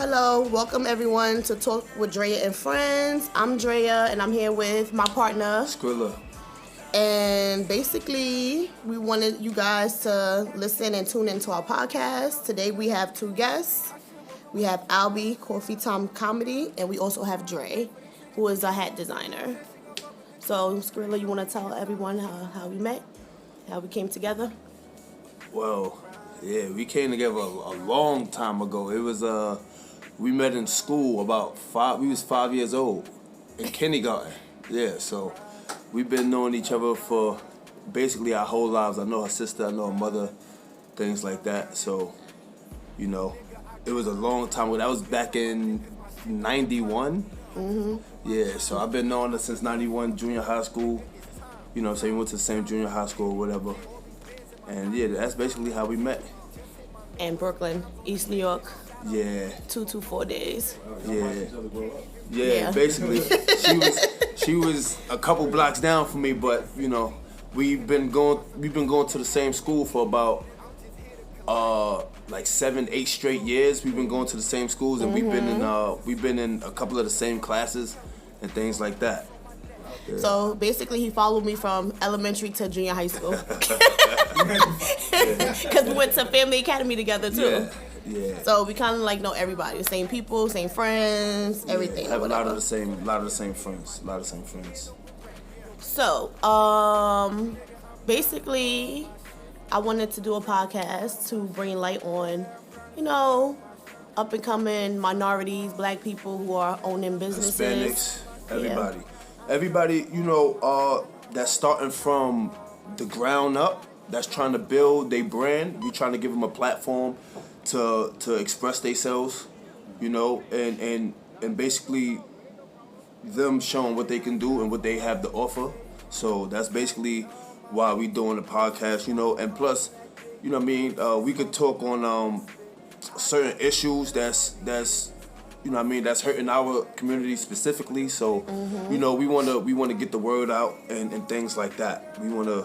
Hello, welcome everyone to Talk with Drea and Friends. I'm Drea and I'm here with my partner, SCRILLA. And basically, we wanted you guys to listen and tune into our podcast. Today we have two guests. We have Albee, Coffee Time Comedy, and we also have Drea, who is a hat designer. So, SCRILLA, you want to tell everyone how we met, how we came together? Well, yeah, we came together a long time ago. It was we met in school we was 5 years old in kindergarten. Yeah, so we've been knowing each other for basically our whole lives. I know her sister, I know her mother, things like that. So, you know, it was a long time ago. That was back in 91. Mm-hmm. Yeah, so I've been knowing her since 91, junior high school. You know, so we went to the same junior high school or whatever. And yeah, that's basically how we met. In Brooklyn, East New York. Yeah. 224 days. Yeah, basically. She was a couple blocks down from me, but you know, we've been going to the same school for about like 7-8 straight years. We've been going to the same schools, and we've been in a couple of the same classes and things like that. Yeah. So basically, he followed me from elementary to junior high school. Because we went to Family Academy together too. Yeah. So we kind of like know everybody, the same people, same friends, everything. Have a lot of the same friends. So, basically, I wanted to do a podcast to bring light on, you know, up and coming minorities, black people who are owning businesses. Hispanics, everybody. Yeah. Everybody, you know, that's starting from the ground up, that's trying to build their brand. We're trying to give them a platform to express themselves, you know, and basically them showing what they can do and what they have to offer. So that's basically why we doing the podcast, you know. And plus, you know what I mean, we could talk on certain issues that's you know what I mean, that's hurting our community specifically. So you know, we wanna get the word out and things like that. We wanna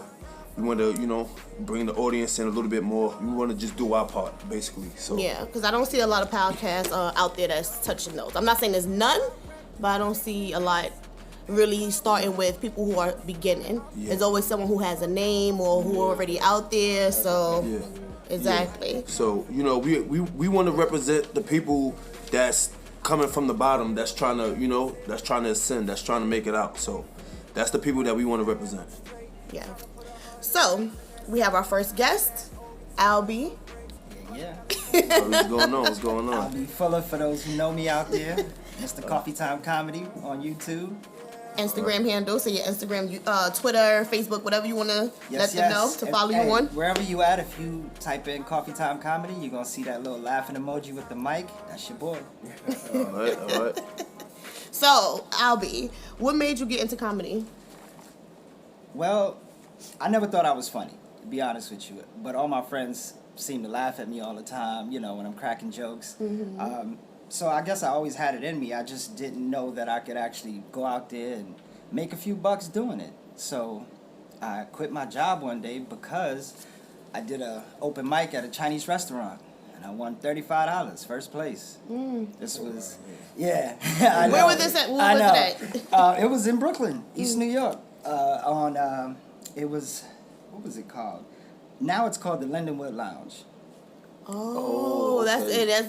you know, bring the audience in a little bit more. We want to just do our part, basically. So yeah, because I don't see a lot of podcasts out there that's touching those. I'm not saying there's none, but I don't see a lot really starting with people who are beginning. Yeah. There's always someone who has a name or who are already out there. So exactly. Yeah. So you know, we want to represent the people that's coming from the bottom, that's trying to, you know, that's trying to ascend, that's trying to make it out. So that's the people that we want to represent. Yeah. So, we have our first guest, Albee. Yeah. What's going on? Albee Fuller, for those who know me out there. It's the Coffee Time Comedy on YouTube. Instagram handle, so your Instagram, Twitter, Facebook, whatever you want to let them know to follow you on. Wherever you at, if you type in Coffee Time Comedy, you're going to see that little laughing emoji with the mic. That's your boy. All right. So, Albee, what made you get into comedy? Well, I never thought I was funny, to be honest with you. But all my friends seem to laugh at me all the time, you know, when I'm cracking jokes. Mm-hmm. So I guess I always had it in me. I just didn't know that I could actually go out there and make a few bucks doing it. So I quit my job one day because I did an open mic at a Chinese restaurant. And I won $35, first place. This was, yeah. Where was this at? Where was it at? It was in Brooklyn, East New York. It was, what was it called? Now it's called the Lindenwood Lounge. Oh, okay. That's it. That's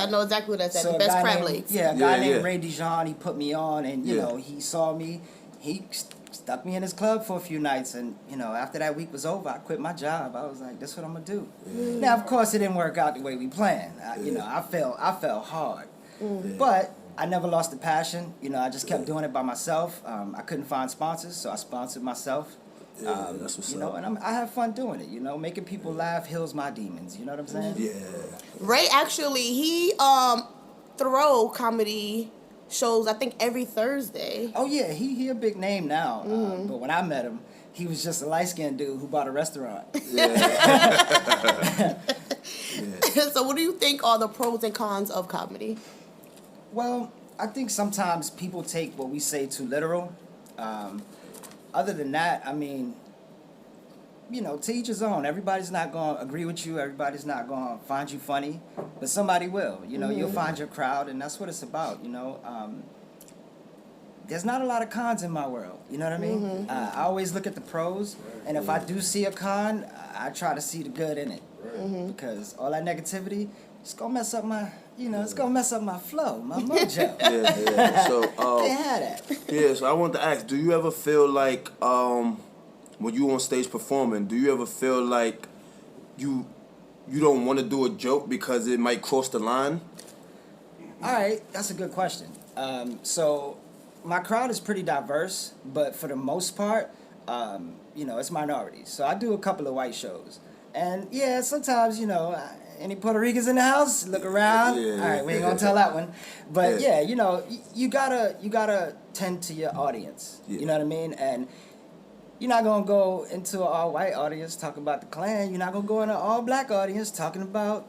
I know exactly what that's at. So the best crab legs. Yeah, a guy named Ray Dijon, he put me on, and you know, he saw me. He stuck me in his club for a few nights, and you know, after that week was over, I quit my job. I was like, "This is what I'm gonna do." Now, of course, it didn't work out the way we planned. You know, I fell hard, but I never lost the passion. You know, I just kept doing it by myself. I couldn't find sponsors, so I sponsored myself. That's what's you know, up. and I have fun doing it. You know, making people laugh heals my demons. You know what I'm saying? Yeah. Ray actually, he throw comedy shows, I think, every Thursday. Oh yeah, he a big name now. But when I met him, he was just a light-skinned dude who bought a restaurant. Yeah. So what do you think are the pros and cons of comedy? Well, I think sometimes people take what we say too literal. Other than that, I mean, to each his own. Everybody's not going to agree with you. Everybody's not going to find you funny, but somebody will. You'll find your crowd, and that's what it's about. There's not a lot of cons in my world. You know what I mean? I always look at the pros, and if I do see a con, I try to see the good in it, because all that negativity, it's gonna mess up my, it's gonna mess up my flow, my mojo. Yeah. So Can't have that. yeah. So I wanted to ask, do you ever feel like when you on stage performing, do you ever feel like you don't want to do a joke because it might cross the line? All right, that's a good question. So my crowd is pretty diverse, but for the most part, it's minorities. So I do a couple of white shows, and yeah, sometimes any Puerto Ricans in the house, look around. Yeah. All right, we ain't gonna tell that one, but yeah, you gotta tend to your audience. Yeah. You know what I mean? And you're not gonna go into an all-white audience talking about the Klan. You're not gonna go in an all-black audience talking about,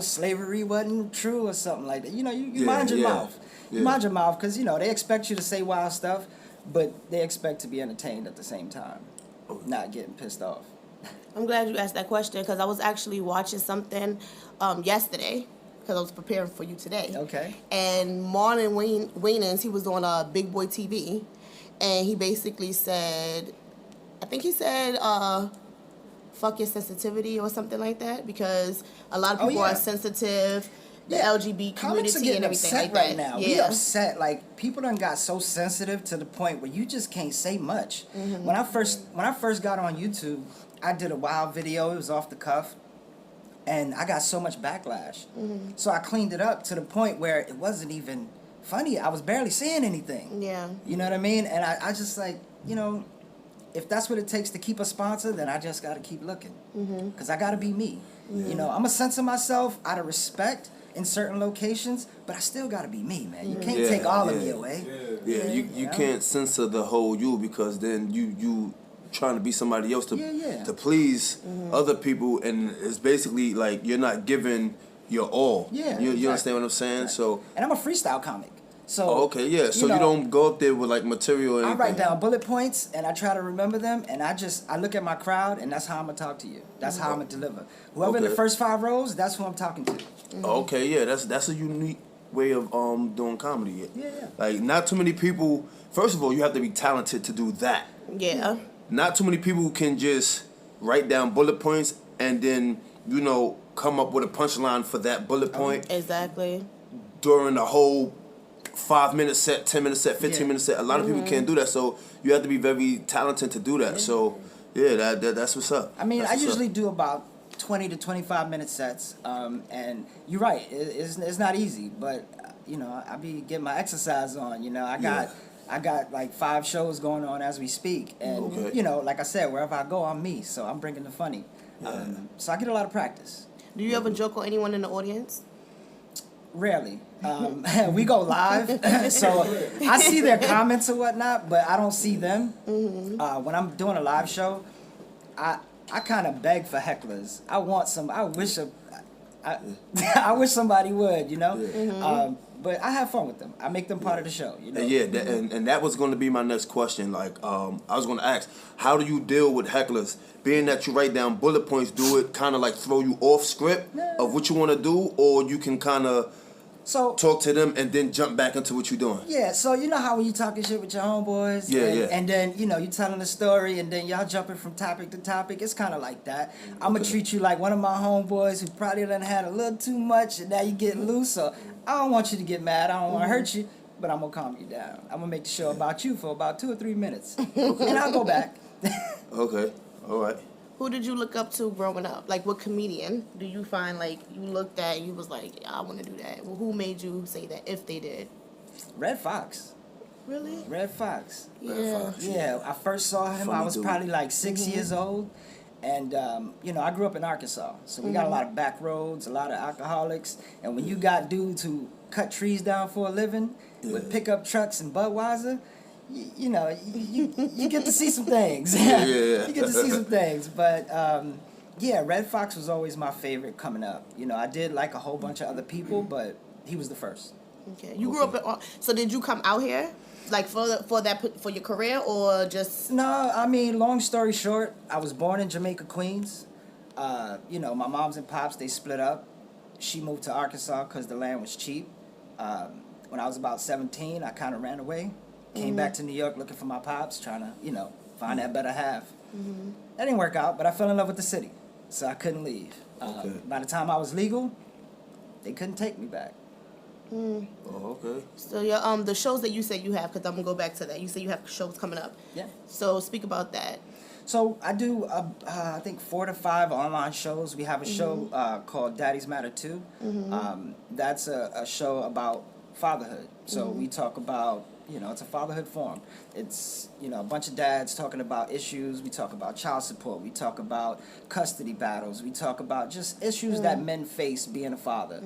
slavery wasn't true or something like that. You mind your mouth. You mind your mouth, because, they expect you to say wild stuff, but they expect to be entertained at the same time, not getting pissed off. I'm glad you asked that question, because I was actually watching something yesterday, because I was preparing for you today. Okay. And Marlon Wayans, he was on Big Boy TV, and he basically said, I think he said, fuck your sensitivity or something like that, because a lot of people are sensitive, the LGBT community and everything like that. Right now. Yeah. We upset. Like, people done got so sensitive to the point where you just can't say much. When I first got on YouTube, I did a wild video. It was off the cuff, and I got so much backlash. So I cleaned it up to the point where it wasn't even funny. I was barely saying anything. Yeah. You know what I mean? And I just like, if that's what it takes to keep a sponsor, then I just got to keep looking. Because I got to be me. I'm going to censor myself out of respect in certain locations, but I still got to be me, man. You can't take all of me away. You can't censor the whole you, because then you trying to be somebody else to please other people, and it's basically like you're not giving your all. Yeah, you exactly. understand what I'm saying? Right. So, and I'm a freestyle comic. So okay, yeah. So you don't go up there with like material or anything. I write down bullet points and I try to remember them, and I look at my crowd, and that's how I'm gonna talk to you. That's how I'm gonna deliver. Whoever in the first 5 rows, that's who I'm talking to. Okay, yeah, that's a unique way of doing comedy. Yeah. Like, not too many people. First of all, you have to be talented to do that. Yeah. Not too many people can just write down bullet points and then come up with a punchline for that bullet point Exactly. during the whole 5-minute set, 10-minute set, 15-minute set. A lot of people can't do that, so you have to be very talented to do that. Yeah. So yeah, that's what's up. I mean, I usually do about 20 to 25-minute sets, and you're right, it's not easy, but I be getting my exercise on. I got like 5 shows going on as we speak, and like I said, wherever I go, I'm me, so I'm bringing the funny. So I get a lot of practice. Do you ever joke on anyone in the audience? Rarely. We go live, so I see their comments or whatnot, but I don't see them. When I'm doing a live show, I kind of beg for hecklers. I wish somebody would, but I have fun with them. I make them part of the show. Yeah, and that was going to be my next question. Like, I was going to ask, how do you deal with hecklers? Being that you write down bullet points, do it kind of like throw you off script of what you want to do, or you can kind of talk to them and then jump back into what you're doing? Yeah, so you know how when you talking shit with your homeboys, and then you telling a story, and then y'all jumping from topic to topic. It's kind of like that. I'm gonna treat you like one of my homeboys who probably done had a little too much, and now you get loose. So I don't want you to get mad. I don't want to hurt you, but I'm gonna calm you down. I'm gonna make the show about you for about 2 or 3 minutes, and I'll go back. Okay, all right. Who did you look up to growing up? Like, what comedian do you find, like, you looked at and you was like, yeah, I want to do that? Well, who made you say that, if they did? Red Fox. Really? Red Fox. Yeah. Yeah, I first saw him, I was probably like 6 years old. And, I grew up in Arkansas. So we got a lot of back roads, a lot of alcoholics. And when you got dudes who cut trees down for a living with pickup trucks and Budweiser, you get to see some things. You get to see some things. But, Red Fox was always my favorite coming up. I did like a whole bunch of other people, but he was the first. Okay. You grew up in, so did you come out here? Like for your career or just? No, I mean, long story short, I was born in Jamaica, Queens. You know, my moms and pops, they split up. She moved to Arkansas because the land was cheap. When I was about 17, I kind of ran away. Came back to New York looking for my pops, trying to, you know, find that better half. That didn't work out, but I fell in love with the city, so I couldn't leave. By the time I was legal, they couldn't take me back. Oh, okay. So your the shows that you said you have, because I'm gonna go back to that. You said you have shows coming up. Yeah. So speak about that. So I do, I think 4 to 5 online shows. We have a show called Daddy's Matter Too. That's a show about fatherhood. So we talk about, you know, it's a fatherhood forum. It's, you know, a bunch of dads talking about issues. We talk about child support. We talk about custody battles. We talk about just issues that men face being a father.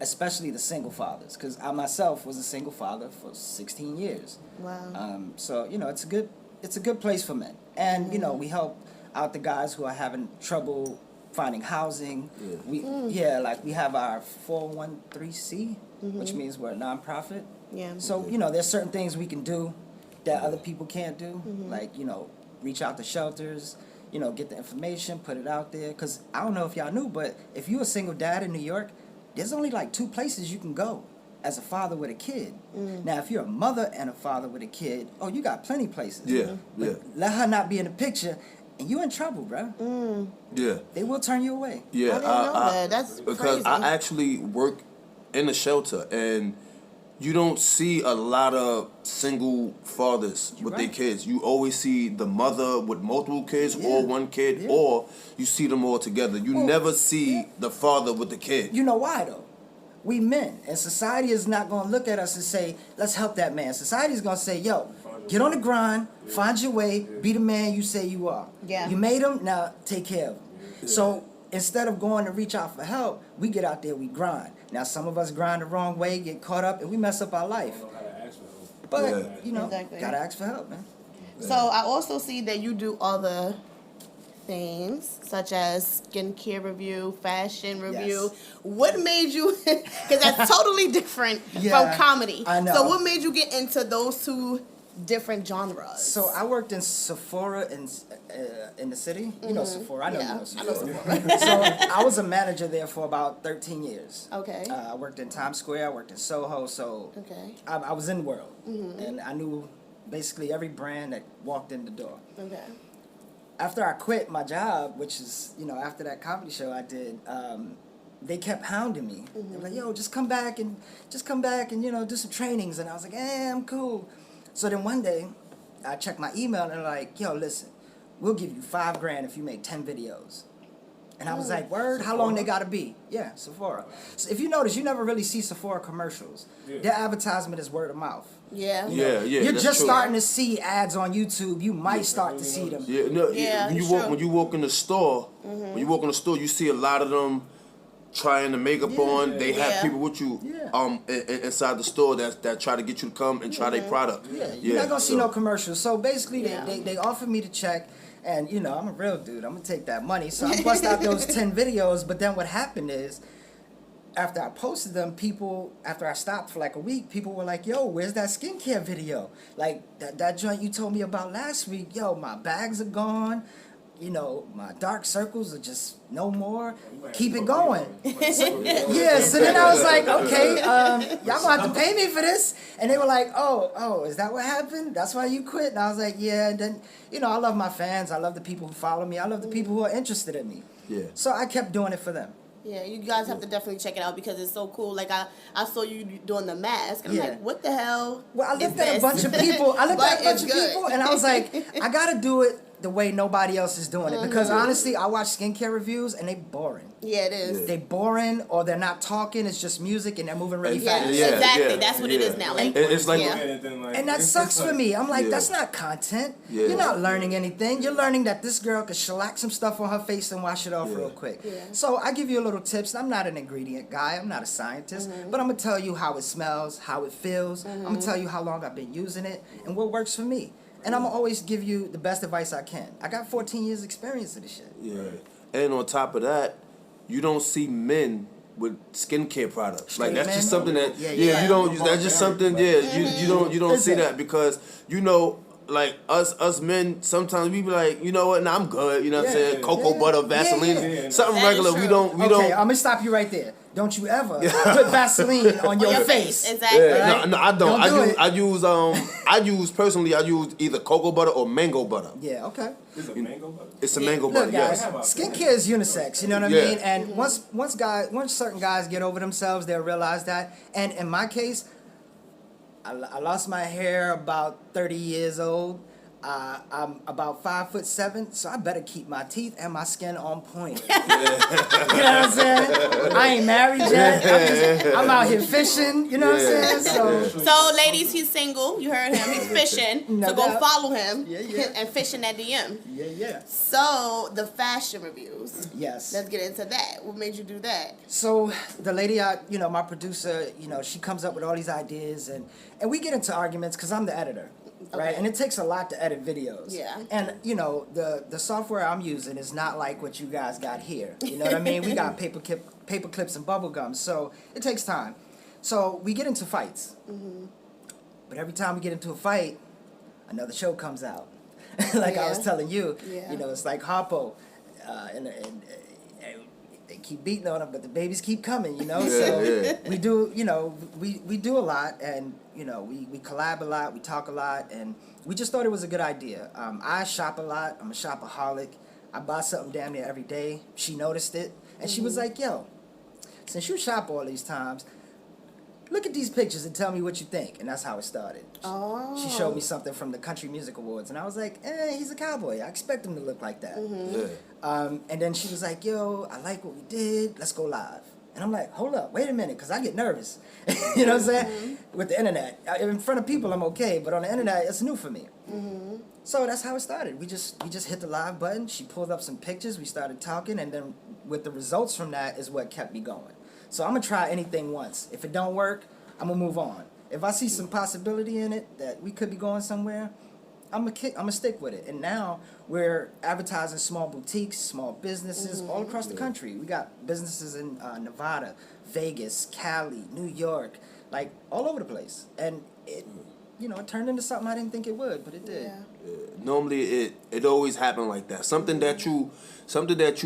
Especially the single fathers, because I myself was a single father for 16 years. Wow. So, you know, it's a good place for men. And, you know, we help out the guys who are having trouble finding housing. Like we have our 413C, which means we're a nonprofit. Yeah. So, you know, there's certain things we can do that other people can't do. Like, you know, reach out to shelters, you know, get the information, put it out there. Because I don't know if y'all knew, but if you're a single dad in New York, there's only like 2 places you can go as a father with a kid. Now, if you're a mother and a father with a kid, you got plenty places. But let her not be in the picture, and you in trouble, bro. Yeah. They will turn you away. Yeah. I didn't know that. That's because crazy. I actually work in a shelter, and you don't see a lot of single fathers with their kids. You always see the mother with multiple kids or one kid, or you see them all together. You never see the father with the kid. You know why, though? We men, and society is not going to look at us and say, let's help that man. Society is going to say, yo, get on the grind, find your way, be the man you say you are. Yeah. You made him, now take care of him. So instead of going to reach out for help, we get out there, we grind. Now, some of us grind the wrong way, get caught up, and we mess up our life. But, you know, gotta ask for help, man. So I also see that you do other things, such as skincare review, fashion review. What made you, because that's totally different from comedy. I know. So what made you get into those two different genres? So I worked in Sephora in the city. You know Sephora. I know you know Sephora. Sephora. So I was a manager there for about 13 years. Okay. I worked in Times Square. I worked in Soho. So I was in the world. And I knew basically every brand that walked in the door. Okay. After I quit my job, which is, you know, after that comedy show I did, they kept hounding me. They were like, yo, just come back and, you know, do some trainings. And I was like, I'm cool. So then one day, I checked my email and they're like, yo, listen, we'll give you $5,000 if you make 10 videos. And I was like, word? How long they gotta be? Yeah, Sephora. So if you notice, you never really see Sephora commercials. Their advertisement is word of mouth. Yeah. You're that's just true. starting to see ads on YouTube. You might start to see them. When you walk in the store, you see a lot of them trying the makeup on. They have people with you inside the store that try to get you to come and try their product. You're not gonna see no commercials. So basically, they offered me to check. And, you know, I'm a real dude. I'm going to take that money. So I bust out those 10 videos. But then what happened is, after I posted them, after I stopped for like a week, people were like, yo, where's that skincare video? Like, that joint you told me about last week, yo, my bags are gone. You know, my dark circles are just no more. Keep it going. So then I was like, okay, y'all gonna have to pay me for this. And they were like, oh, is that what happened? That's why you quit? And I was like, yeah. And then, you know, I love my fans. I love the people who follow me. I love the people who are interested in me. Yeah. So I kept doing it for them. Yeah, you guys have to definitely check it out because it's so cool. Like I saw you doing the mask. I'm like, what the hell? Well, I looked at a bunch of people. And I was like, I gotta do it the way nobody else is doing it. Because honestly, I watch skincare reviews and they boring. Yeah, it is. They boring, or they're not talking. It's just music and they're moving really fast. Exactly. That's what it is now. Like, it's like, and that sucks for me. I'm like, that's not content. You're not learning anything. You're learning that this girl could shellac some stuff on her face and wash it off real quick. So I give you a little tips. I'm not an ingredient guy. I'm not a scientist. But I'm going to tell you how it smells, how it feels. I'm going to tell you how long I've been using it and what works for me. And I'm going to always give you the best advice I can. I got 14 years experience in this shit. Yeah. And on top of that, you don't see men with skincare products. Like Straight that's men? just something that Yeah. you don't. That's just something. Yeah, you don't see Listen. that because you know. Like us men, sometimes we be like, you know what? Nah, I'm good. You know what I'm saying? Cocoa butter, Vaseline, something That regular. is We true. don't. I'm gonna stop you right there. Don't you ever put Vaseline on your face. Exactly. Yeah, Right? no, I don't. Don't do I use personally. I use either cocoa butter or mango butter. Yeah, okay. Is it mango butter? It's a mango Look, butter. guys, Yes. skincare is unisex. You know what I Yeah. mean? And once certain guys get over themselves, they'll realize that. And in my case, I lost my hair about 30 years old. I'm about 5'7", so I better keep my teeth and my skin on point. You know what I'm saying? I ain't married yet. I'm out here fishing. You know what I'm saying? So, ladies, he's single. You heard him. He's fishing. No So go doubt. follow him. Yeah. And fish in that DM. Yeah. So the fashion reviews. Yes. Let's get into that. What made you do that? So the lady, my producer, she comes up with all these ideas, and we get into arguments because I'm the editor, right? Okay. And it takes a lot to edit videos. Yeah. And the software I'm using is not like what you guys got here. You know what I mean? We got paper clips and bubble gum, so it takes time. So we get into fights, but every time we get into a fight, another show comes out. Like I was telling you, it's like Harpo, and they keep beating on them, but the babies keep coming, so we do, we do a lot, and we collab a lot, we talk a lot, and we just thought it was a good idea. I shop a lot. I'm a shopaholic. I buy something damn near every day. She noticed it, and she was like, yo, since you shop all these times, look at these pictures and tell me what you think. And that's how it started. Oh. She showed me something from the Country Music Awards, and I was like, he's a cowboy. I expect him to look like that. And then she was like, yo, I like what we did. Let's go live. And I'm like, hold up, wait a minute, because I get nervous. You know what I'm saying? With the internet. In front of people, I'm okay, but on the internet, it's new for me. So that's how it started. We just hit the live button. She pulled up some pictures. We started talking, and then with the results from that is what kept me going. So I'm going to try anything once. If it don't work, I'm going to move on. If I see some possibility in it that we could be going somewhere, I'm gonna stick with it. And now we're advertising small boutiques, small businesses all across the country. We got businesses in Nevada, Vegas, Cali, New York, like all over the place. And it turned into something I didn't think it would, but it did. Yeah. Normally it always happen like that. Something that you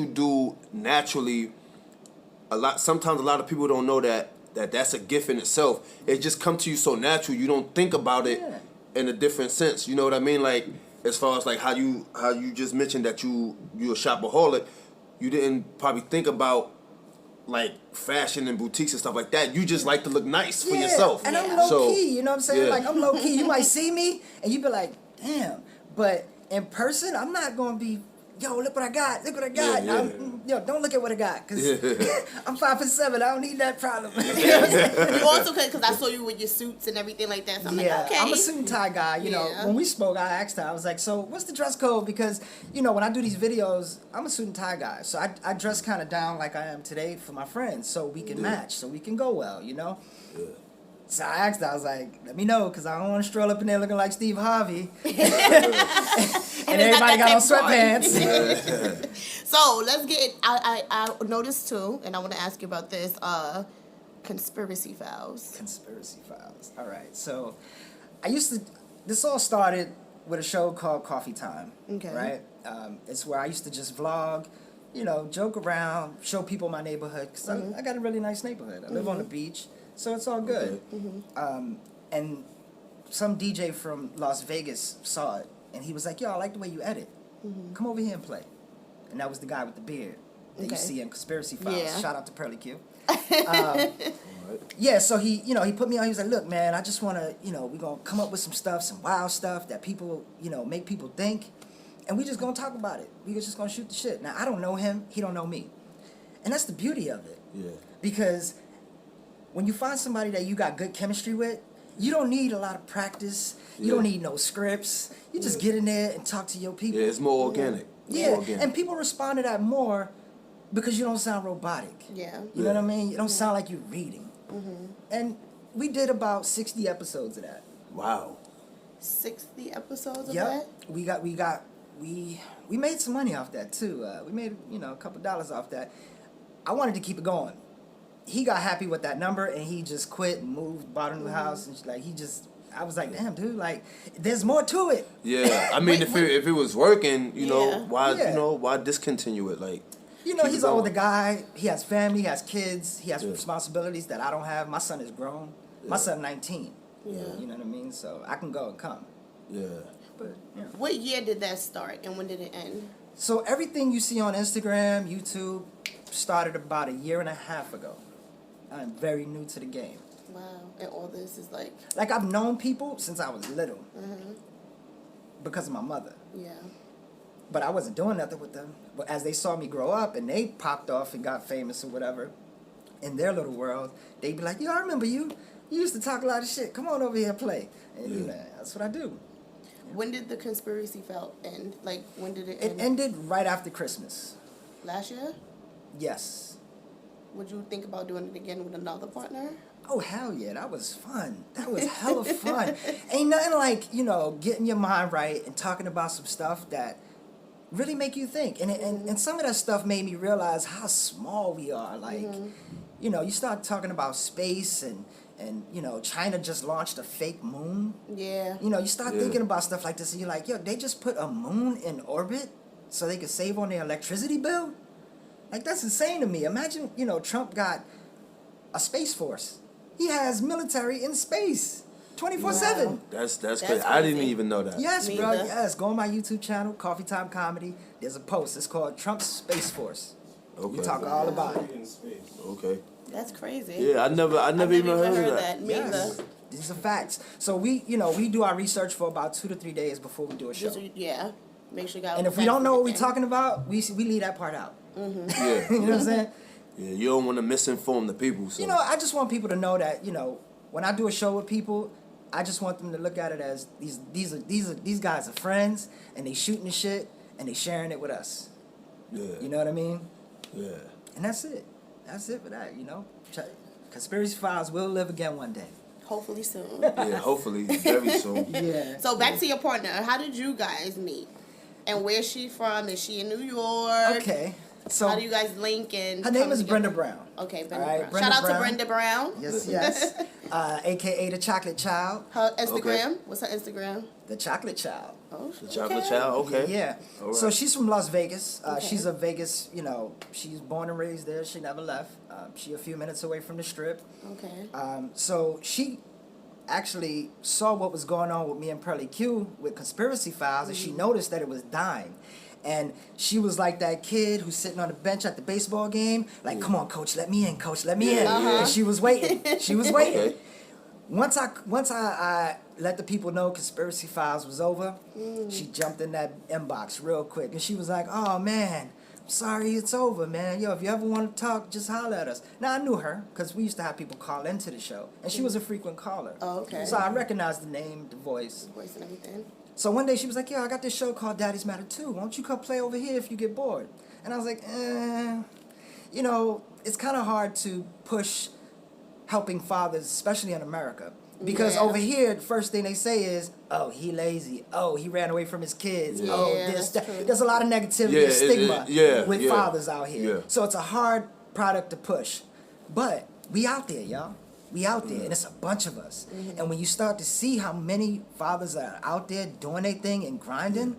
do naturally. Sometimes a lot of people don't know that's a gift in itself. It just comes to you so natural. You don't think about it in a different sense. You know what I mean? Like as far as like how you just mentioned that you're a shopaholic, you didn't probably think about like fashion and boutiques and stuff like that. You just like to look nice for yourself. And I'm low key, you know what I'm saying? Like I'm low key. You might see me and you be like, damn. But in person, I'm not gonna be, yo, look what I got. Look what I got. Don't look at what I got, because I'm 5'7". I don't need that problem. You also because I saw you with your suits and everything like that. So I'm like, okay. I'm a suit and tie guy. You know, when we spoke, I asked her. I was like, so what's the dress code? Because when I do these videos, I'm a suit and tie guy. So I dress kind of down like I am today for my friends, so we can match, so we can go well. Yeah. So I asked her, I was like, let me know, because I don't want to stroll up in there looking like Steve Harvey. and everybody got on sweatpants. So let's get, I noticed too, and I want to ask you about this, conspiracy files. Conspiracy files. All right. So this all started with a show called Coffee Time. Okay. Right? It's where I used to just vlog, joke around, show people my neighborhood, because I got a really nice neighborhood. I live on the beach. So it's all good. And some DJ from Las Vegas saw it, and he was like, yo, I like the way you edit. Come over here and play. And that was the guy with the beard that you see in Conspiracy Files. Yeah. Shout out to Pearly Q. So he put me on. He was like, look, man, I just want to, we're going to come up with some wild stuff that people, make people think, and we just going to talk about it. We just going to shoot the shit. Now, I don't know him. He don't know me. And that's the beauty of it. Yeah. Because when you find somebody that you got good chemistry with, you don't need a lot of practice. You don't need no scripts. You just get in there and talk to your people. Yeah, it's more organic. Yeah, and people respond to that more because you don't sound robotic. Yeah. You know what I mean? You don't sound like you're reading. And we did about 60 episodes of that. Wow. 60 episodes of that? We made some money off that too. We made, a couple dollars off that. I wanted to keep it going. he got happy with that number and he just quit and moved, bought a new house, and like I was like, damn, dude, like there's more to it. Yeah, I mean, if it was working, you know, why discontinue it? Like, you know, he's an older guy. He has family. He has kids. He has responsibilities that I don't have. My son is grown. My son 19. Yeah. You know what I mean? So I can go and come. Yeah. But what year did that start and when did it end? So everything you see on Instagram, YouTube, started about 1.5 years ago. I'm very new to the game. Wow. And all this is like I've known people since I was little. Because of my mother. Yeah. But I wasn't doing nothing with them. But as they saw me grow up and they popped off and got famous or whatever, in their little world, they'd be like, yo, I remember you. You used to talk a lot of shit. Come on over here and play. And you know, that's what I do. When did the conspiracy felt end? Like, when did it end? It ended right after Christmas. Last year? Yes. Would you think about doing it again with another partner? Oh, hell yeah. That was fun. That was hella fun. Ain't nothing like, you know, getting your mind right and talking about some stuff that really make you think. And some of that stuff made me realize how small we are. Like, you know, you start talking about space and you know, China just launched a fake moon. Yeah. You know, you start thinking about stuff like this and you're like, yo, they just put a moon in orbit so they could save on their electricity bill? Like, that's insane to me. Imagine, you know, Trump got a space force. He has military in space 24/7. Wow. That's crazy. I didn't even know that. Yes, Me bro. either. Yes, go on my YouTube channel, Coffee Time Comedy. There's a post. It's called Trump's Space Force. Okay. We talk all about it. Okay. That's crazy. Yeah, I never even heard of that. Me Yes. either. These are facts. So we do our research for about 2 to 3 days before we do a show. Yeah. Make sure you got. And if we don't know what we're talking about, we leave that part out. Yeah. You know what I'm saying? Yeah, you don't want to misinform the people. So. You know, I just want people to know that, you know, when I do a show with people, I just want them to look at it as these guys are friends and they shooting the shit and they sharing it with us. Yeah. You know what I mean? Yeah. And that's it. That's it for that, you know? Conspiracy Files will live again one day. Hopefully soon. Yeah, hopefully very soon. Yeah. So back to your partner. How did you guys meet? And where's she from? Is she in New York? Okay. So how do you guys link and her name is together? Brenda Brown. Okay, Brenda All right, Brown. Brenda Shout out Brown. to Brenda Brown. Yes, yes. AKA the Chocolate Child. Her Instagram. What's her Instagram? The Chocolate Child. Oh, The Chocolate Child. Okay. Yeah. All right. So she's from Las Vegas. Okay. She's a Vegas, you know, she's born and raised there. She never left. She a few minutes away from the Strip. Okay. So she actually saw what was going on with me and Pearly Q with Conspiracy Files, and she noticed that it was dying. And she was like that kid who's sitting on the bench at the baseball game, like, come on, coach, let me in, coach, let me in. And she was waiting. She was waiting. Okay. Once I let the people know Conspiracy Files was over, she jumped in that inbox real quick. And she was like, oh, man, I'm sorry it's over, man. Yo, if you ever want to talk, just holler at us. Now, I knew her because we used to have people call into the show. And she was a frequent caller. Oh, okay. So I recognized the name, the voice. Voice and everything. So one day she was like, yo, I got this show called Daddy's Matter Too. Why don't you come play over here if you get bored? And I was like, you know, it's kind of hard to push helping fathers, especially in America. Because over here, the first thing they say is, oh, he lazy. Oh, he ran away from his kids. Yeah, oh, this, that's that. true. There's a lot of negativity and stigma with fathers out here. Yeah. So it's a hard product to push. But we out there, y'all. We out there, and it's a bunch of us. And when you start to see how many fathers are out there doing their thing and grinding,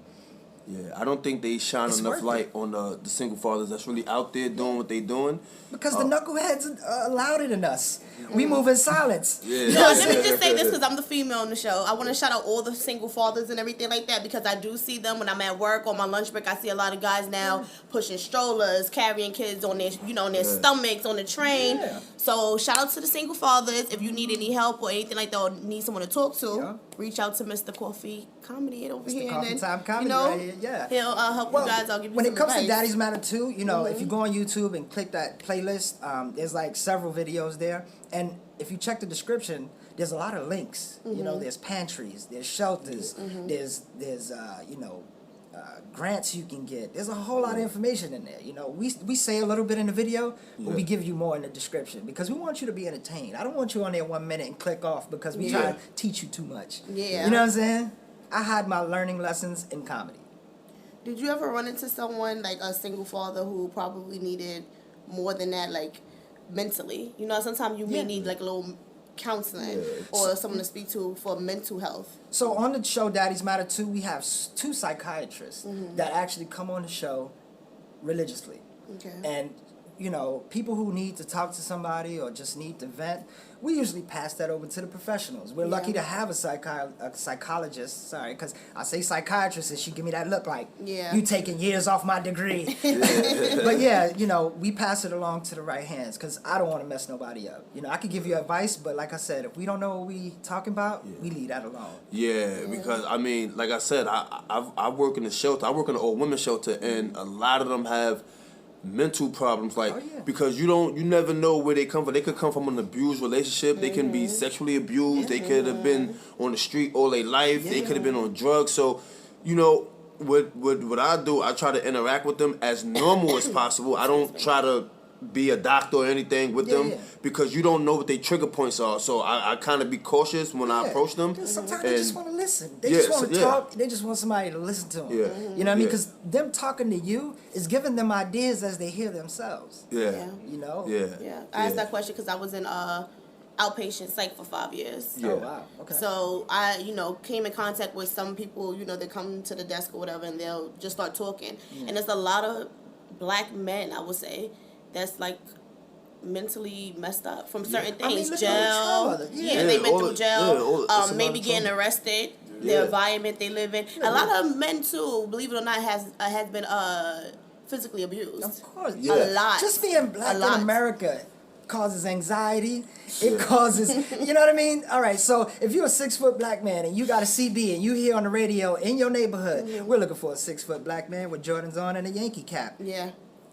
Yeah, I don't think they shine It's enough worth light on the single fathers that's really out there doing what they doing. because the knuckleheads are louder than us. We move in silence. Yeah. No, let me just say this because I'm the female on the show. I want to shout out all the single fathers and everything like that because I do see them when I'm at work on my lunch break. I see a lot of guys now pushing strollers, carrying kids on their, on their stomachs on the train. Yeah. So shout out to the single fathers. If you need any help or anything like that or need someone to talk to, reach out to Mr. Coffee Comedy over here. Coffee and Time Comedy then, right here, yeah. He'll help you guys. I'll give you when some it comes advice. to Daddy's Matter Too, if you go on YouTube and click that playlist, there's like several videos there. And if you check the description, there's a lot of links. There's pantries, there's shelters, there's grants you can get. There's a whole lot of information in there. We say a little bit in the video, but we give you more in the description because we want you to be entertained. I don't want you on there 1 minute and click off because we try to teach you too much. Yeah. You know what I'm saying? I had my learning lessons in comedy. Did you ever run into someone, like a single father, who probably needed more than that, like mentally. You know, sometimes you may need like a little counseling or someone to speak to for mental health. So on the show Daddy's Matter 2, we have 2 psychiatrists that actually come on the show religiously. Okay. And, you know, people who need to talk to somebody or just need to vent, we usually pass that over to the professionals. We're lucky to have a psychologist, because I say psychiatrist and she give me that look like, you taking years off my degree. But yeah, you know, we pass it along to the right hands because I don't want to mess nobody up. You know, I could give you advice, but like I said, if we don't know what we talking about, we leave that alone. Yeah, because, I mean, like I said, I work in the shelter. I work in an old women's shelter, and a lot of them have mental problems, like because you never know where they come from. They could come from an abused relationship. They can be sexually abused. They could have been on the street all their life. They could have been on drugs. So, you know, what I do, I try to interact with them as normal as possible. I don't try to be a doctor or anything with them because you don't know what their trigger points are. So I kind of be cautious when I approach them. Sometimes they just want to listen. They just want to talk. They just want somebody to listen to them. You know what I mean? Because them talking to you is giving them ideas as they hear themselves. You know? I asked that question because I was in outpatient psych for 5 years. Oh, wow. Okay. So I, you know, came in contact with some people, you know, they come to the desk or whatever and they'll just start talking. And there's a lot of black men, I would say, that's like mentally messed up from certain things. Jail. They've been through jail. Maybe getting arrested. The environment they live in. A lot of men too, believe it or not, has been physically abused. Of course. A lot. Just being black in America causes anxiety. It causes, you know what I mean? All right, so if you're a 6-foot black man and you got a CB and you hear on the radio in your neighborhood, we're looking for a 6-foot black man with Jordans on and a Yankee cap.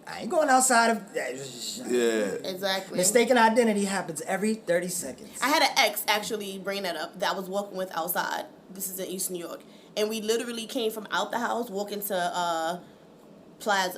I ain't going outside of... Exactly. Mistaken identity happens every 30 seconds. I had an ex actually bring that up that I was walking with outside. This is in East New York. And we literally came from out the house, walking to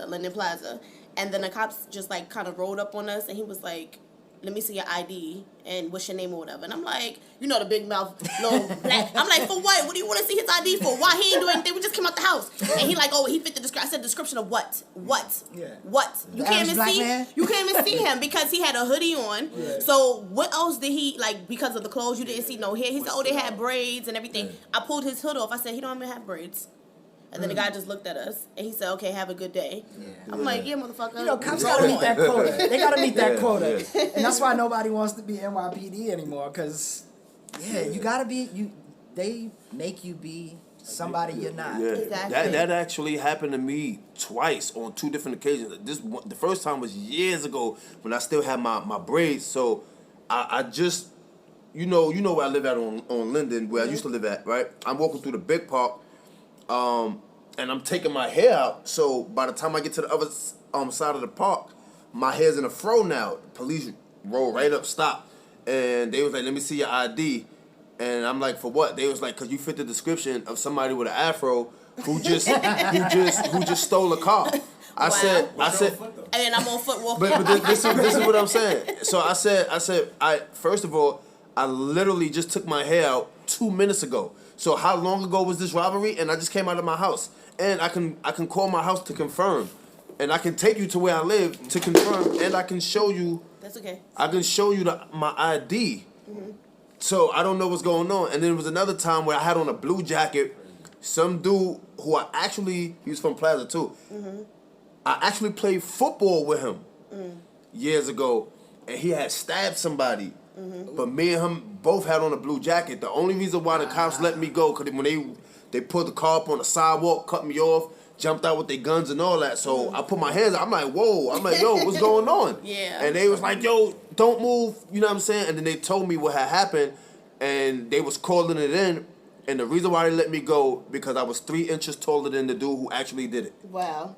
Linden Plaza. And then the cops just like kind of rolled up on us and he was like, let me see your ID and what's your name or whatever. And I'm like, you know, the big mouth, little black. I'm like, for what? What do you want to see his ID for? Why? He ain't doing anything. We just came out the house. And he like, oh, he fit the description. I said, description of what? What? What? You can't even see. You can't even see him because he had a hoodie on. So what else did he, like, because of the clothes, you didn't see no hair. He said, oh, they had braids and everything. I pulled his hood off. I said, he don't even have braids. And then the guy just looked at us, and he said, okay, have a good day. I'm like, yeah, motherfucker. You know, cops got to meet that quota. They got to meet that quota. And that's why nobody wants to be NYPD anymore, because, you got to be, they make you be somebody you're not. Exactly. That actually happened to me twice on 2 different occasions. The first time was years ago when I still had my braids. So I just, you know where I live at on Linden, where I used to live at, right? I'm walking through the big park. And I'm taking my hair out, so by the time I get to the other side of the park, my hair's in a fro now. The police roll right up, stop, and they was like, "Let me see your ID," and I'm like, "For what?" They was like, "Cause you fit the description of somebody with an afro who just stole a car." I said, and I'm on foot walking. But this is what I'm saying. So I said, first of all, I literally just took my hair out 2 minutes ago. So how long ago was this robbery? And I just came out of my house. And I can call my house to confirm. And I can take you to where I live to confirm. And I can show you. That's okay. I can show you my ID. So I don't know what's going on. And then there was another time where I had on a blue jacket. Some dude who he was from Plaza too. I actually played football with him years ago. And he had stabbed somebody. But me and him both had on a blue jacket. The only reason why the cops let me go, because when they put the car up on the sidewalk, cut me off, jumped out with their guns and all that. So I put my hands out. I'm like, whoa. I'm like, yo, what's going on? And they was like, yo, don't move. You know what I'm saying? And then they told me what had happened, and they was calling it in. And the reason why they let me go, because I was 3 inches taller than the dude who actually did it. Wow.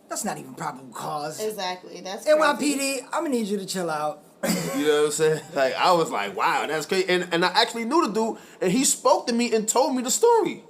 That's not even probable cause. Exactly. That's NYPD, I'm going to need you to chill out. You know what I'm saying? Like, I was like, wow, that's crazy. And I actually knew the dude, and he spoke to me and told me the story.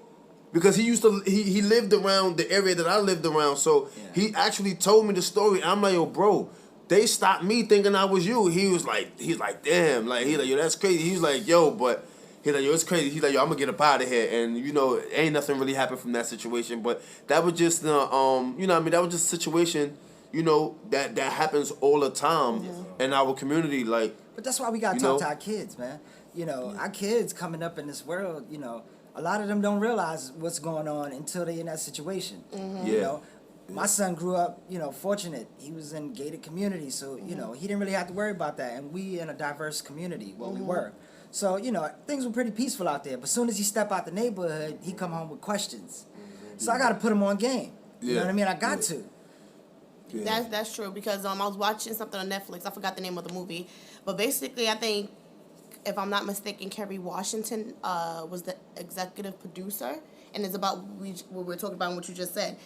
Because he lived around the area that I lived around, so he actually told me the story. I'm like, yo, bro, they stopped me thinking I was you. He's like, damn, like, he's like, yo, that's crazy. He's like, yo, but he's like, yo, it's crazy. He's like, yo, I'm gonna get up out of here. And you know, ain't nothing really happened from that situation. But that was just you know what I mean, that was just a situation. you know, that happens all the time in our community. Like, but that's why we gotta talk to our kids, man. You know, our kids coming up in this world, you know, a lot of them don't realize what's going on until they're in that situation. You know, my son grew up, you know, fortunate. He was in gated community, so, you know, he didn't really have to worry about that. And we in a diverse community, we were. So, you know, things were pretty peaceful out there. But as soon as he step out the neighborhood, he come home with questions. So I got to put him on game. You know what I mean? I got to. Yeah. That's true, because I was watching something on Netflix. I forgot the name of the movie. But basically, I think, if I'm not mistaken, Kerry Washington was the executive producer. And it's about what we're talking about and what you just said.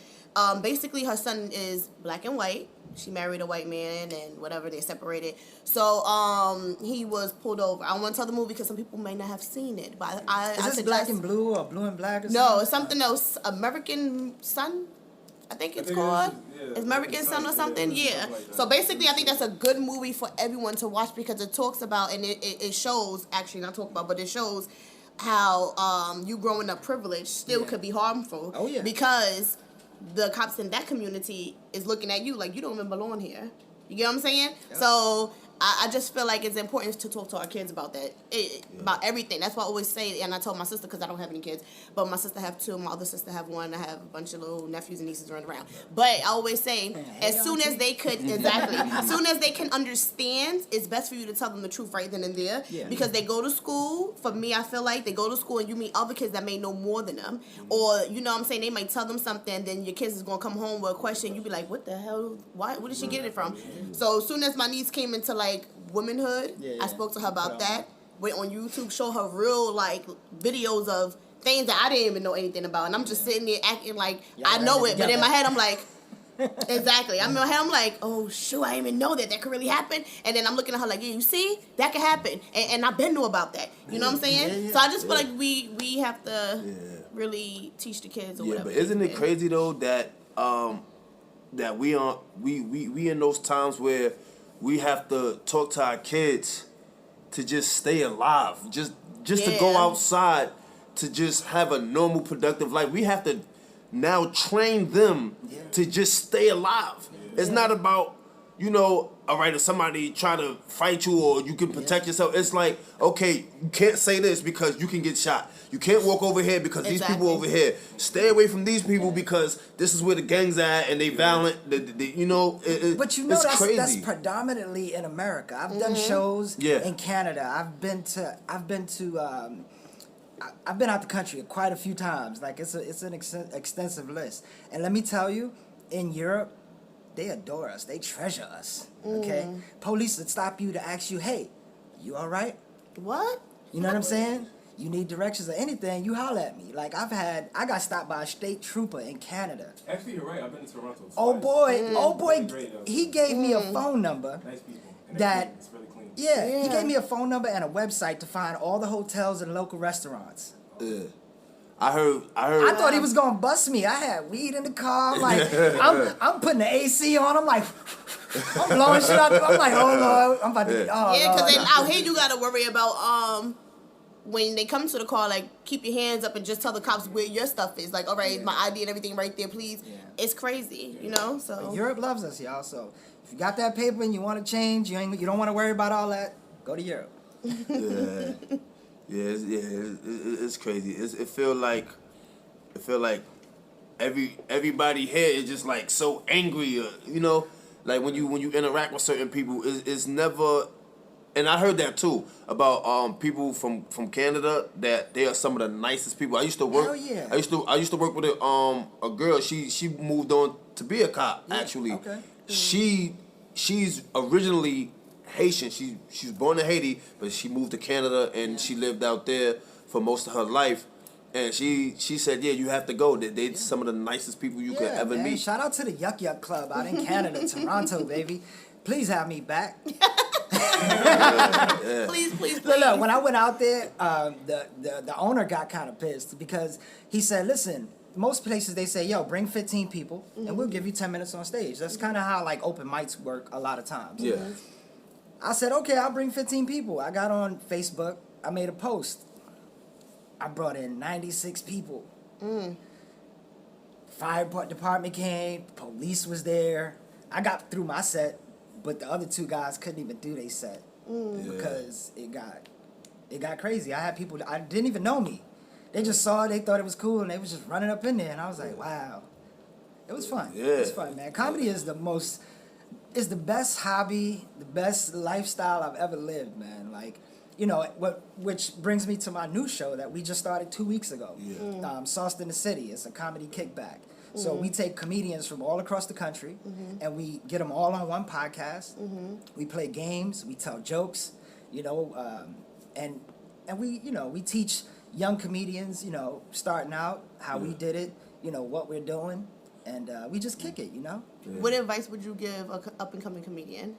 Basically, her son is black and white. She married a white man and whatever, they separated. So he was pulled over. I don't want to tell the movie because some people may not have seen it. But Is this Black and Blue or Blue and Black or something? No, it's something else. American Son? I think it's called. It's American Son or something. Yeah. Like so basically, I think that's a good movie for everyone to watch because it talks about, and it shows, actually not talk about, but it shows how you growing up privileged still could be harmful. Oh, yeah. Because the cops in that community is looking at you like you don't even belong here. You get what I'm saying? Yep. So I just feel like it's important to talk to our kids about that, about everything. That's why I always say, and I told my sister, because I don't have any kids, but my sister have 2, my other sister have 1, I have a bunch of little nephews and nieces running around. But I always say, as soon as they could, as soon as they can understand, it's best for you to tell them the truth right then and there, because they go to school. For me, I feel like they go to school and you meet other kids that may know more than them, or, you know what I'm saying, they might tell them something, then your kids is going to come home with a question, you be like, what the hell, where did she get it from? So as soon as my niece came into, like, womanhood, I spoke to her about that. Went on YouTube, show her real like videos of things that I didn't even know anything about, and I'm just sitting there acting like I know it, but in my head I'm like, exactly. I'm in my head I'm like, oh shoot, I didn't even know that could really happen, and then I'm looking at her like, yeah, you see, that could happen, and I've been knew about that. You know what I'm saying? So I just feel like we have to really teach the kids or whatever. But isn't it crazy though that that we in those times where we have to talk to our kids to just stay alive, just to go outside, to just have a normal, productive life. We have to now train them to just stay alive. It's not about, you know, all right, if somebody try to fight you or you can protect yourself, it's like, okay, you can't say this because you can get shot. You can't walk over here because these people over here. Stay away from these people because this is where the gangs are at and they violent. You know, but you know it's crazy. That's predominantly in America. I've done shows in Canada. I've been out the country quite a few times. Like it's an extensive list. And let me tell you, in Europe, they adore us. They treasure us. Okay, police would stop you to ask you, "Hey, you all right?" What? You know what I'm saying? You need directions or anything, you holler at me. Like I got stopped by a state trooper in Canada. Actually, you're right. I've been to Toronto twice. Oh boy, he gave me a phone number. Nice people. And it's really clean. Yeah, he gave me a phone number and a website to find all the hotels and local restaurants. I heard. I thought he was gonna bust me. I had weed in the car. I'm like, I'm putting the AC on. I'm like, I'm blowing shit out. I'm like, oh Lord, I'm about to. Because then out here you gotta worry about when they come to the car, like, keep your hands up and just tell the cops where your stuff is. Like, all right, my ID and everything right there, please. Yeah. It's crazy, you know. So but Europe loves us, y'all. So if you got that paper and you want to change, you don't want to worry about all that. Go to Europe. It's crazy. It feel like everybody here is just like so angry, you know. Like when you interact with certain people, it's never. And I heard that too about people from Canada, that they are some of the nicest people. I used to work. Hell yeah. I used to work with a girl. She moved on to be a cop actually. Okay. She's originally Haitian. She was born in Haiti, but she moved to Canada and she lived out there for most of her life. And she said, yeah, you have to go. They're some of the nicest people you could ever meet. Shout out to the Yuck Yuck Club out in Canada, Toronto, baby. Please have me back. Please. Look, when I went out there, the owner got kind of pissed because he said, listen, most places they say, yo, bring 15 people and we'll give you 10 minutes on stage. That's kind of how like open mics work a lot of times. Yeah. I said, okay, I'll bring 15 people. I got on Facebook. I made a post. I brought in 96 people. Fire department came. Police was there. I got through my set, but the other two guys couldn't even do their set because it got crazy. I had people that I didn't even know me. They just saw it, they thought it was cool, and they was just running up in there, and I was like, wow. It was fun. Yeah. It was fun, man. Comedy is the best hobby, the best lifestyle I've ever lived, man. Like, you know, which brings me to my new show that we just started 2 weeks ago. Yeah. Sauced in the City. It's a comedy kickback. So we take comedians from all across the country, and we get them all on one podcast. We play games, we tell jokes, you know, and we, you know, we teach young comedians, you know, starting out, how we did it, you know, what we're doing. And we just kick it, you know? Yeah. What advice would you give a up-and-coming comedian?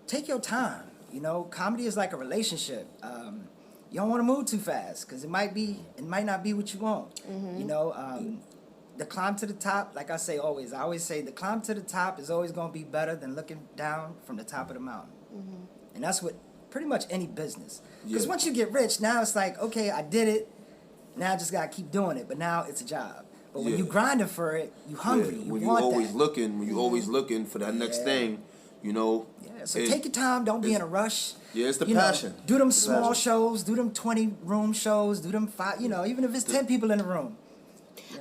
Take your time. You know, comedy is like a relationship. You don't want to move too fast because it might not be what you want. You know, the climb to the top, like I always say, the climb to the top is always going to be better than looking down from the top of the mountain. And that's what pretty much any business. Because once you get rich, now it's like, okay, I did it. Now I just got to keep doing it. But now it's a job. But when you grinding for it, you hungry. You when want you always that. When you always looking for that next thing, you know. Yeah. So take your time. Don't be in a rush. Yeah, it's the you passion. Know, do them small shows. Do them 20-room shows. Do them 5. You know, even if it's 10 people in the room.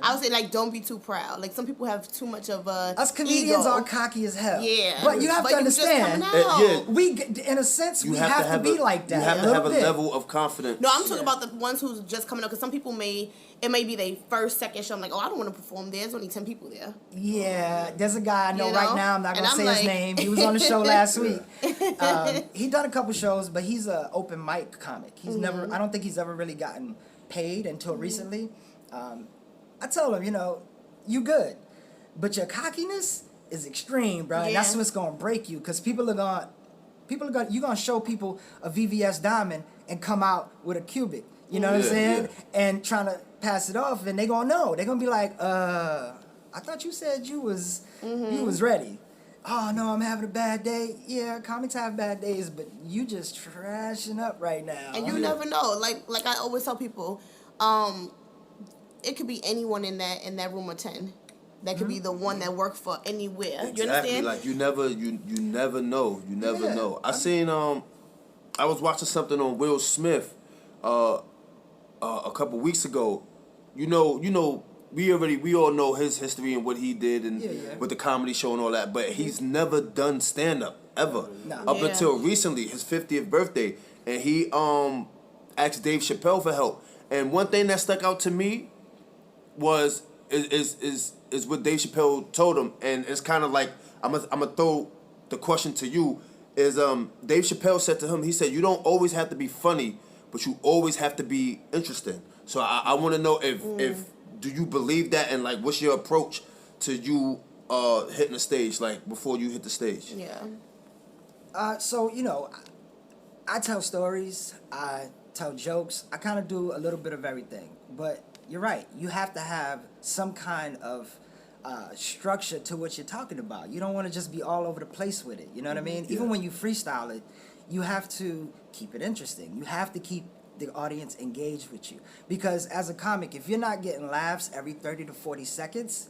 I would say, like, don't be too proud. Like, some people have too much of a Us comedians ego. are cocky as hell. Yeah. But you have to understand. We, in a sense, we have to be like that. You have to have a level of confidence. No, I'm talking about the ones who's just coming up. Because some people it may be their first, second show. I'm like, oh, I don't want to perform there. There's only 10 people there. Yeah. There's a guy I know right now. I'm not going to say his name. He was on the show last week. He done a couple shows, but he's an open mic comic. He's never, I don't think he's ever really gotten paid until recently. I told him, you know, you good, but your cockiness is extreme, bro. And that's what's gonna break you, because you're gonna show people a VVS diamond and come out with a cubic. You know what I'm saying? And trying to pass it off, and they gonna know. They're gonna be like, I thought you said you was ready. Oh no, I'm having a bad day. Yeah, comics have bad days, but you just trashing up right now. And you never know. Like I always tell people, it could be anyone in that room of 10. That could be the one that worked for anywhere. Exactly. You understand? Like you never know. You never know. I seen I was watching something on Will Smith a couple weeks ago. You know we all know his history and what he did and with the comedy show and all that, but he's never done stand up ever. Up until recently, his 50th birthday, and he asked Dave Chappelle for help. And one thing that stuck out to me was what Dave Chappelle told him, and it's kind of like I'm gonna throw the question to you. Is Dave Chappelle said to him, he said, you don't always have to be funny, but you always have to be interesting. So I want to know if do you believe that, and like what's your approach to you hitting the stage, like before you hit the stage? Yeah. So you know, I tell stories, I tell jokes, I kind of do a little bit of everything, but you're right. You have to have some kind of structure to what you're talking about. You don't want to just be all over the place with it. You know what I mean? Yeah. Even when you freestyle it, you have to keep it interesting. You have to keep the audience engaged with you. Because as a comic, if you're not getting laughs every 30 to 40 seconds,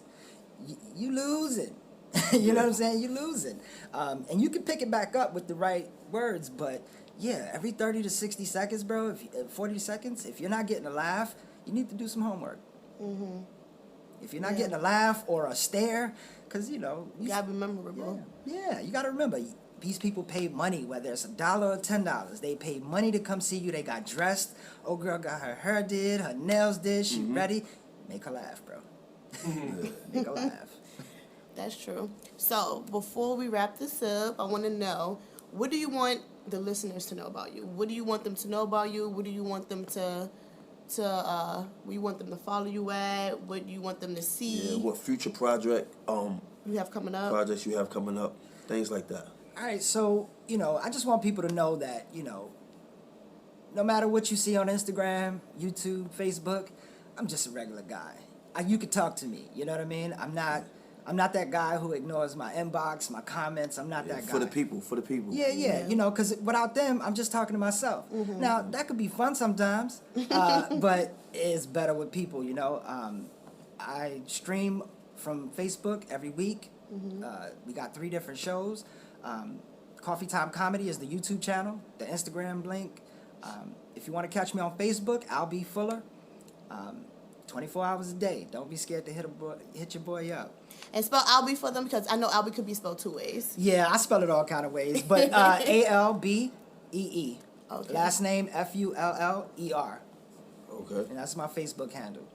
you lose it. You know what I'm saying? You lose it. And you can pick it back up with the right words, but yeah, every 30 to 60 seconds, bro, 40 seconds, if you're not getting a laugh, you need to do some homework. If you're not getting a laugh or a stare, because, you know... You got to be memorable. Yeah, you got to remember, these people pay money, whether it's $1 or $10. They pay money to come see you. They got dressed. Oh, girl got her hair did, her nails did, she ready. Make her laugh, bro. Make her laugh. That's true. So, before we wrap this up, I want to know, what do you want the listeners to know about you? What do you want them to know about you? What do you want them to where you want them to follow you at? What do you want them to see? Yeah, what future project you have coming up? Projects you have coming up, things like that. All right, so, you know, I just want people to know that, you know, no matter what you see on Instagram, YouTube, Facebook, I'm just a regular guy. You could talk to me, you know what I mean? I'm not that guy who ignores my inbox, my comments. I'm not that guy. For the people. Yeah. You know, because without them, I'm just talking to myself. Now, that could be fun sometimes, but it's better with people, you know. I stream from Facebook every week. We got 3 different shows. Coffee Time Comedy is the YouTube channel, the Instagram link. If you want to catch me on Facebook, Albee Fuller. 24 hours a day. Don't be scared to hit your boy up. And spell Albee for them, because I know Albee could be spelled 2 ways. Yeah, I spell it all kind of ways, but Albee. Okay. Last name Fuller. Okay. And that's my Facebook handle.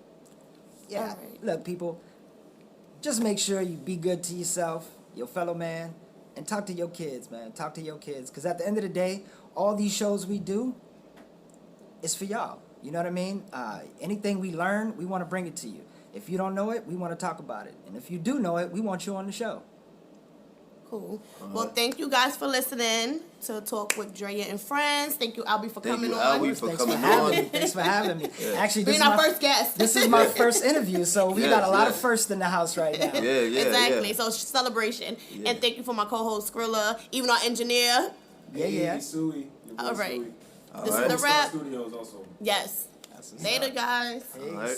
Yeah. All right. Look, people, just make sure you be good to yourself, your fellow man, and talk to your kids, man. Talk to your kids. Because at the end of the day, all these shows we do is for y'all. You know what I mean? Anything we learn, we want to bring it to you. If you don't know it, we want to talk about it. And if you do know it, we want you on the show. Cool. Well, thank you guys for listening to Talk with Drea and Friends. Thank you, Albee, for coming on. Albee, for Thanks coming for having on. me. Thanks for having me. Actually, Being our first guest. This is my first interview, so we got a lot of firsts in the house right now. Exactly. So celebration. Yeah. And thank you for my co-host Skrilla, even our engineer. Yeah. Suey. All right. All This right. is the wrap. Studios also. Yes. Later, guys. All right.